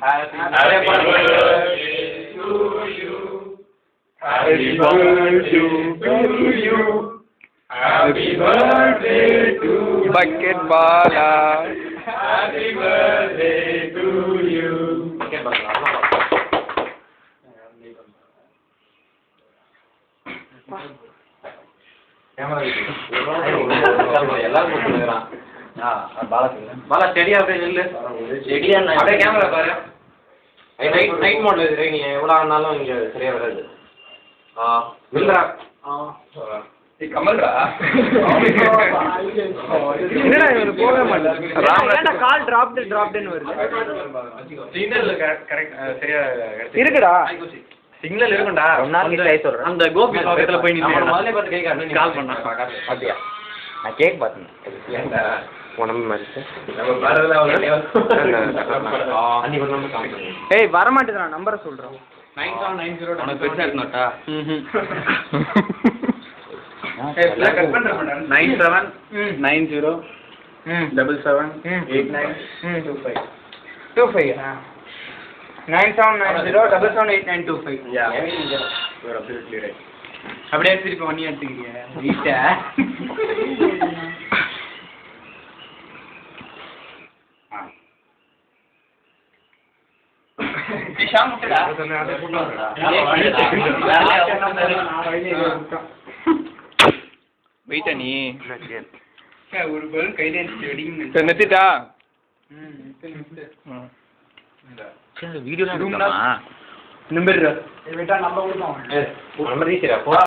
Happy birthday to you. Happy birthday to you. Happy birthday to Bucket Bala. Happy birthday to you. Bala ஸ்டெடியா அப்படியே நில்லு. ஸ்டெடியா அப்படியே camera பாரு. Night மோட்ல இரு. நீ எவ்வளவு ஆனாலும் இங்க சரியா வராது. நில்றா. கமல்ரா என்னடா இவரு போகவே மாட்டாரு. கால் டிராப்டுன்னு வருது. சிக்னல் கரெக்ட் சரியா இருக்குடா. சிக்னல் இருக்கும்டா. அந்த கோபி பக்கத்துல போய் நின்னு முதல்ல பார்த்து கேக்க கால் பண்ணா. அப்படியா? நான் கேக் பார்த்தேன். உடம்பு மாதிரி. நம்ம பாரதல அன்னைக்கு ஒரு நம்பர் கால் பண்ணு. ஏய் வர மாட்டேதுடா. நம்பரை சொல்றேன். 9790. உனக்கு பெருசா இருக்கணும்டா. 9790 778925. 9790 Yeah. You're absolutely right. அப்படியே திருப்பி பண்ணி எடுத்துக்கிறீங்க வீட்டை. வெயிட்டா நீ ஒரு பேரும் கையில நிறுத்திட்டா வீடியோ நம்பர்